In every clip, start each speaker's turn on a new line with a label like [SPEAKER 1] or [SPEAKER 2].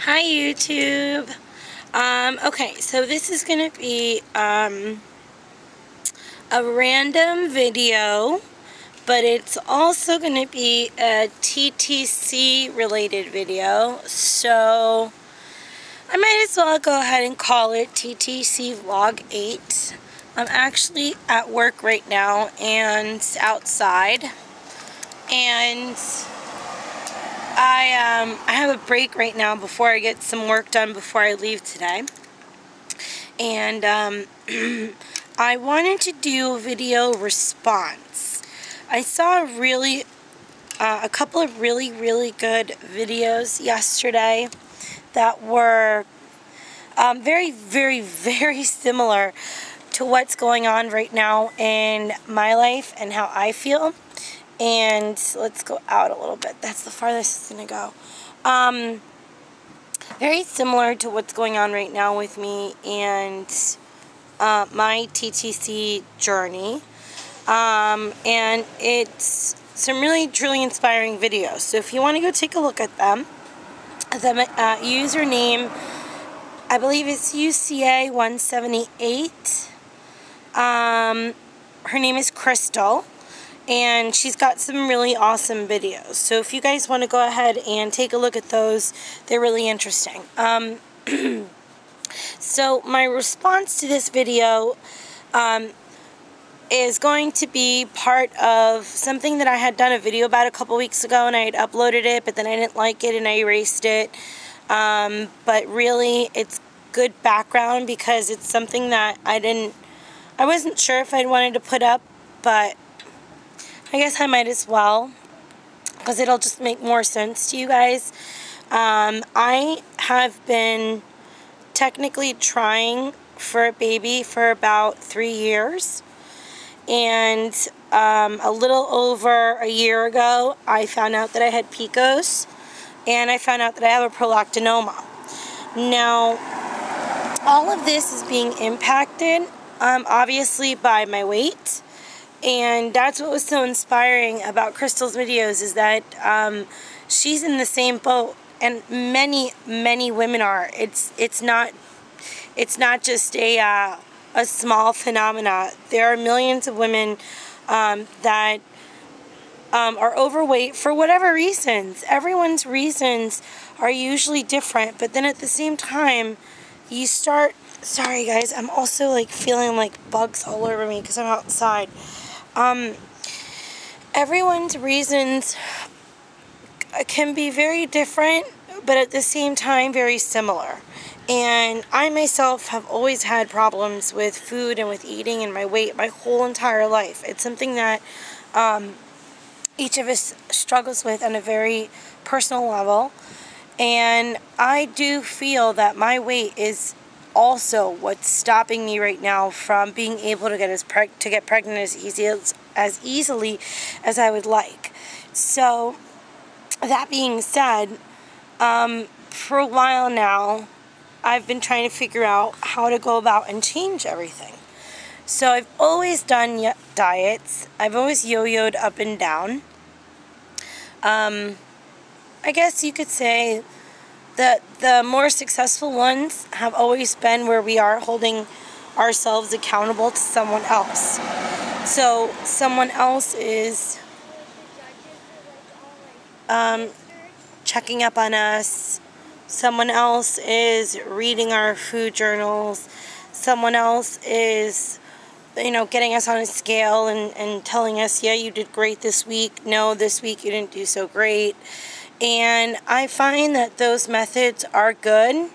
[SPEAKER 1] Hi YouTube. Okay, so this is going to be a random video, but it's also going to be a TTC related video, so I might as well go ahead and call it TTC Vlog 8. I'm actually at work right now and outside, and I have a break right now before I get some work done before I leave today. And I wanted to do a video response. I saw a couple of really good videos yesterday that were very similar to what's going on right now in my life and how I feel. And let's go out a little bit. That's the farthest it's going to go. Very similar to what's going on right now with me and my TTC journey. And it's some really truly inspiring videos. So if you want to go take a look at them, the username, I believe it's UCA178. Her name is Crystal. And she's got some really awesome videos. So if you guys want to go ahead and take a look at those, they're really interesting. So my response to this video is going to be part of something that I had done a video about a couple weeks ago, and I had uploaded it, but then I didn't like it and I erased it. But really, it's good background because it's something that I wasn't sure if I'd wanted to put up, but I guess I might as well, because it'll just make more sense to you guys. I have been technically trying for a baby for about 3 years. And a little over a year ago, I found out that I had PCOS. And I found out that I have a prolactinoma. Now, all of this is being impacted, obviously, by my weight. And that's what was so inspiring about Crystal's videos, is that she's in the same boat, and many women are. It's not just a small phenomena. There are millions of women that are overweight for whatever reasons. Everyone's reasons are usually different, but then at the same time, you start. Sorry guys, I'm also like feeling like bugs all over me because I'm outside. Everyone's reasons can be very different, but at the same time very similar. And I myself have always had problems with food and with eating and my weight my whole entire life. It's something that each of us struggles with on a very personal level. And I do feel that my weight is also what's stopping me right now from being able to get pregnant as easily as I would like. So that being said, for a while now, I've been trying to figure out how to go about and change everything. So I've always done diets. I've always yo-yoed up and down. I guess you could say that the more successful ones have always been where we are holding ourselves accountable to someone else. So someone else is checking up on us. Someone else is reading our food journals. Someone else is, getting us on a scale and telling us, yeah, you did great this week. No, this week you didn't do so great. And I find that those methods are good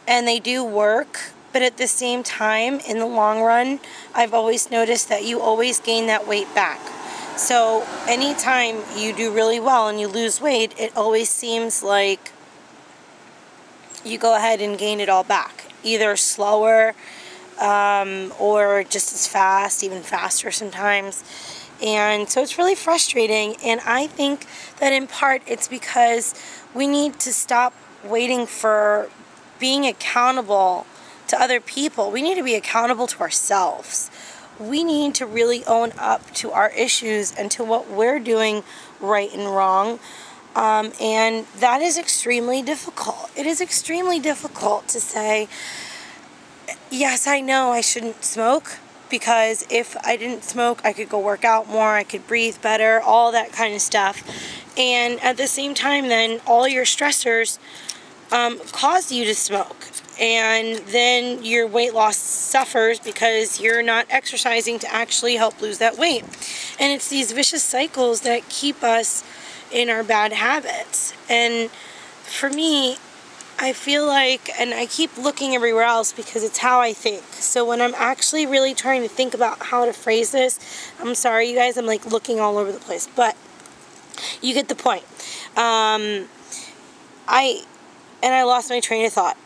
[SPEAKER 1] and they do work, but at the same time, in the long run, I've always noticed that you always gain that weight back. So anytime you do really well and you lose weight, it always seems like you go ahead and gain it all back, either slower or just as fast, even faster sometimes. And so it's really frustrating, and I think that in part it's because we need to stop waiting for being accountable to other people. We need to be accountable to ourselves. We need to really own up to our issues and to what we're doing right and wrong. And that is extremely difficult. It is extremely difficult to say, yes, I know I shouldn't smoke, because if I didn't smoke, I could go work out more, I could breathe better, all that kind of stuff. And at the same time, then all your stressors cause you to smoke. And then your weight loss suffers because you're not exercising to actually help lose that weight. And it's these vicious cycles that keep us in our bad habits. And for me, I feel like, and I keep looking everywhere else because it's how I think. So when I'm actually really trying to think about how to phrase this, I'm sorry you guys, I'm like looking all over the place, but you get the point. I lost my train of thought.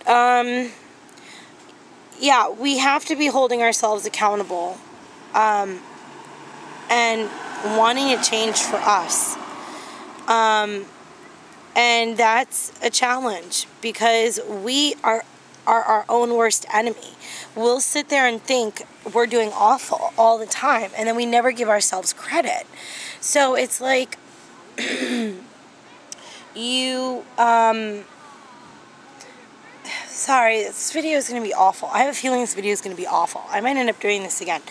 [SPEAKER 1] Yeah, we have to be holding ourselves accountable, and wanting a change for us. And that's a challenge, because we are our own worst enemy. We'll sit there and think we're doing awful all the time, and then we never give ourselves credit. So it's like, sorry, this video is going to be awful. I have a feeling this video is going to be awful. I might end up doing this again.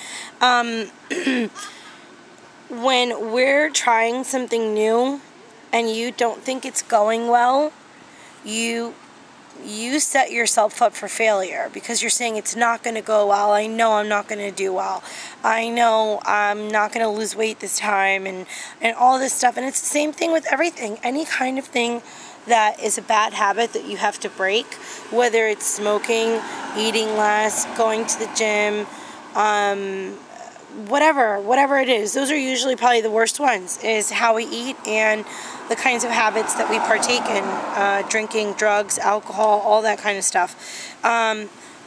[SPEAKER 1] When we're trying something new and you don't think it's going well, you set yourself up for failure, because you're saying it's not going to go well. I know I'm not going to do well. I know I'm not going to lose weight this time, and all this stuff. And it's the same thing with everything. Any kind of thing that is a bad habit that you have to break, whether it's smoking, eating less, going to the gym, whatever it is. Those are usually probably the worst ones, is how we eat and the kinds of habits that we partake in, drinking, drugs, alcohol, all that kind of stuff.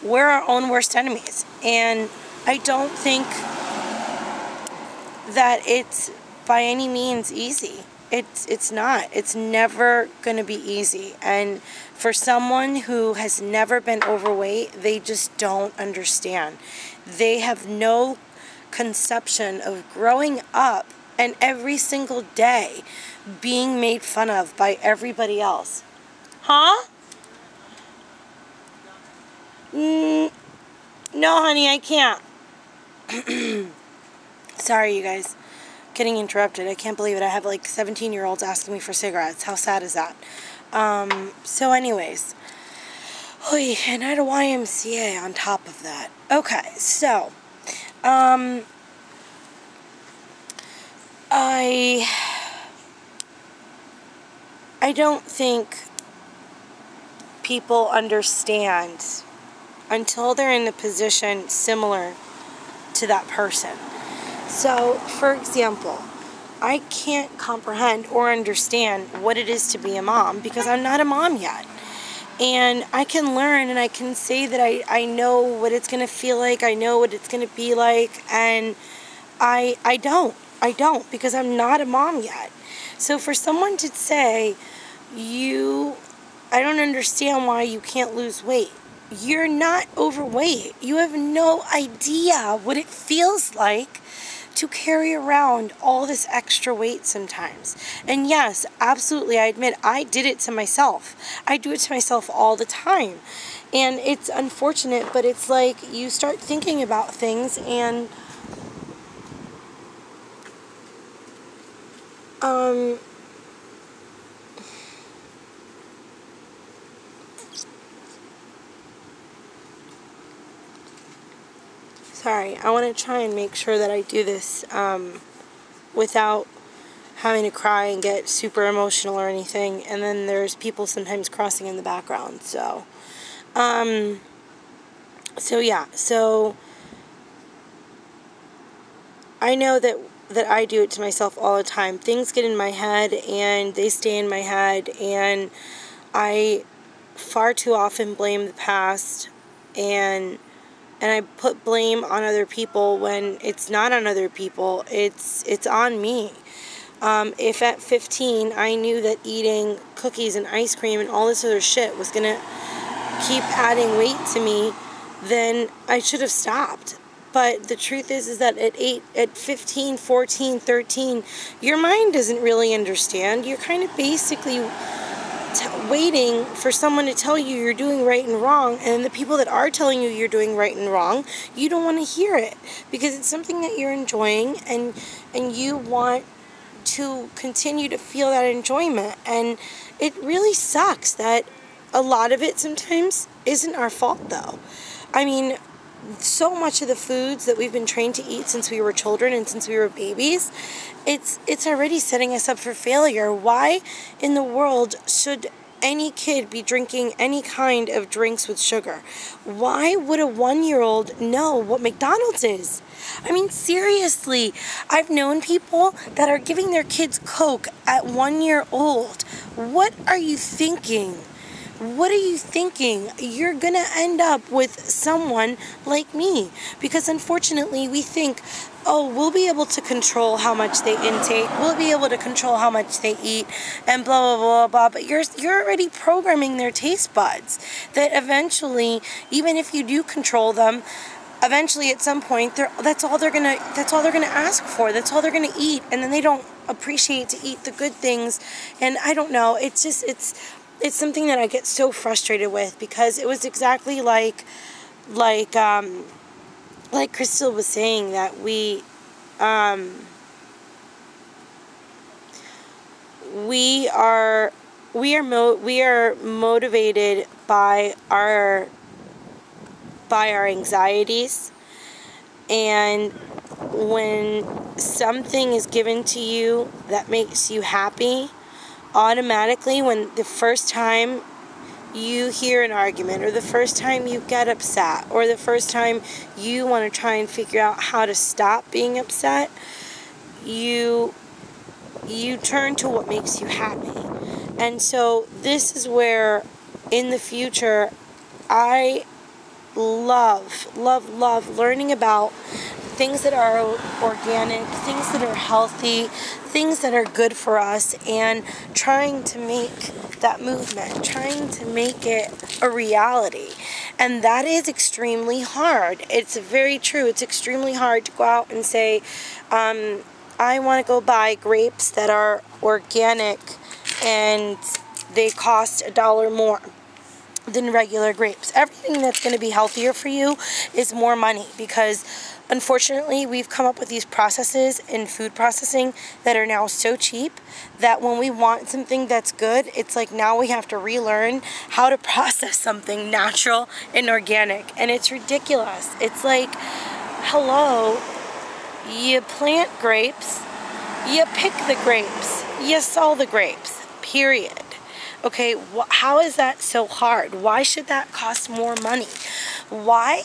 [SPEAKER 1] We're our own worst enemies. And I don't think that it's by any means easy. It's not. It's never going to be easy. And for someone who has never been overweight, they just don't understand. They have no conception of growing up and every single day being made fun of by everybody else. Huh? No, honey, I can't. Sorry, you guys. Getting interrupted. I can't believe it. I have like 17-year-olds asking me for cigarettes. How sad is that? So anyways. Oy, and I had a YMCA on top of that. Okay, so I don't think people understand until they're in a position similar to that person. So, for example, I can't comprehend or understand what it is to be a mom, because I'm not a mom yet. And I can learn and I can say that I know what it's going to feel like, I know what it's going to be like, and I don't, because I'm not a mom yet. So for someone to say, I don't understand why you can't lose weight. You're not overweight. You have no idea what it feels like to carry around all this extra weight sometimes. And yes, absolutely, I admit, I did it to myself. I do it to myself all the time. And it's unfortunate, but it's like you start thinking about things and sorry, I want to try and make sure that I do this without having to cry and get super emotional or anything. And then there's people sometimes crossing in the background. So, yeah. So I know that I do it to myself all the time. Things get in my head and they stay in my head, and I far too often blame the past and I put blame on other people when it's not on other people. It's on me. If at 15 I knew that eating cookies and ice cream and all this other shit was going to keep adding weight to me, then I should have stopped. But the truth is that at 15, 14, 13, your mind doesn't really understand. You're kind of basically waiting for someone to tell you you're doing right and wrong, and the people that are telling you you're doing right and wrong, you don't want to hear it because it's something that you're enjoying, and you want to continue to feel that enjoyment. And it really sucks that a lot of it sometimes isn't our fault, though. I mean, so much of the foods that we've been trained to eat since we were children and since we were babies, it's already setting us up for failure. Why in the world should any kid be drinking any kind of drinks with sugar? Why would a 1-year-old know what McDonald's is? I mean, seriously, I've known people that are giving their kids Coke at 1 year old. What are you thinking? What are you thinking? You're going to end up with someone like me, because unfortunately we think, oh, we'll be able to control how much they intake, we'll be able to control how much they eat, and blah, blah, blah, blah. But you're already programming their taste buds that eventually, even if you do control them, eventually at some point that's all they're gonna ask for, that's all they're gonna eat, and then they don't appreciate to eat the good things. And I don't know, it's something that I get so frustrated with, because it was exactly like Crystal was saying, that we are motivated by our anxieties. And when something is given to you that makes you happy, automatically, when the first time you hear an argument, or the first time you get upset, or the first time you want to try and figure out how to stop being upset, you turn to what makes you happy. And so this is where in the future I love learning about things that are organic, things that are healthy, things that are good for us, and trying to make that movement, trying to make it a reality. And that is extremely hard. It's very true. It's extremely hard to go out and say, I want to go buy grapes that are organic and they cost $1 more than regular grapes. Everything that's going to be healthier for you is more money, because unfortunately we've come up with these processes in food processing that are now so cheap that when we want something that's good, it's like now we have to relearn how to process something natural and organic. And it's ridiculous. It's like, hello, you plant grapes, you pick the grapes, you sell the grapes, period. Okay, how is that so hard? Why should that cost more money? Why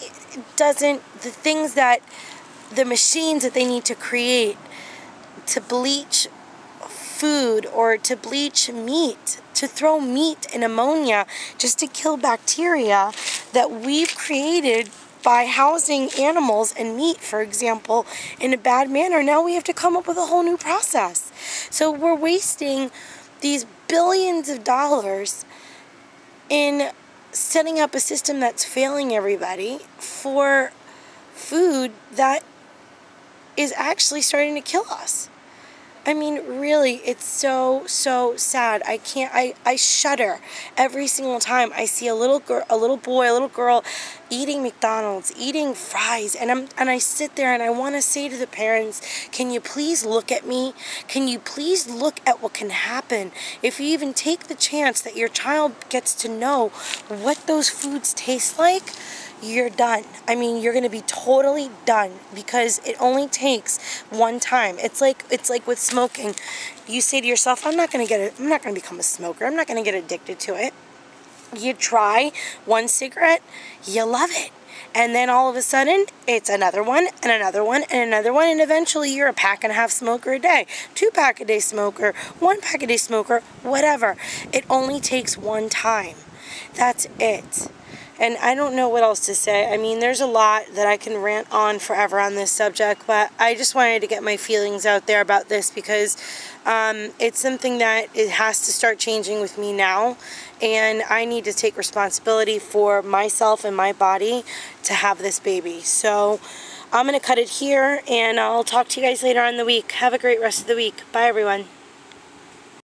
[SPEAKER 1] doesn't the things that the machines that they need to create to bleach food, or to bleach meat, to throw meat in ammonia just to kill bacteria that we've created by housing animals and meat, for example, in a bad manner, now we have to come up with a whole new process. So we're wasting these billions of dollars in setting up a system that's failing everybody for food that is actually starting to kill us. I mean, really, it's so sad. I shudder every single time I see a little boy, a little girl eating McDonald's, eating fries, and I sit there and I want to say to the parents, can you please look at me? Can you please look at what can happen if you even take the chance that your child gets to know what those foods taste like? You're done. I mean, you're going to be totally done, because it only takes one time. It's like with smoking. You say to yourself, I'm not going to become a smoker. I'm not going to get addicted to it. You try one cigarette, you love it. And then all of a sudden, it's another one, and another one, and another one, and eventually you're a 1.5-pack smoker a day, 2-pack a day smoker, 1-pack a day smoker, whatever. It only takes one time. That's it. And I don't know what else to say. I mean, there's a lot that I can rant on forever on this subject, but I just wanted to get my feelings out there about this, because it's something that it has to start changing with me now, and I need to take responsibility for myself and my body to have this baby. So I'm going to cut it here, and I'll talk to you guys later on in the week. Have a great rest of the week. Bye, everyone.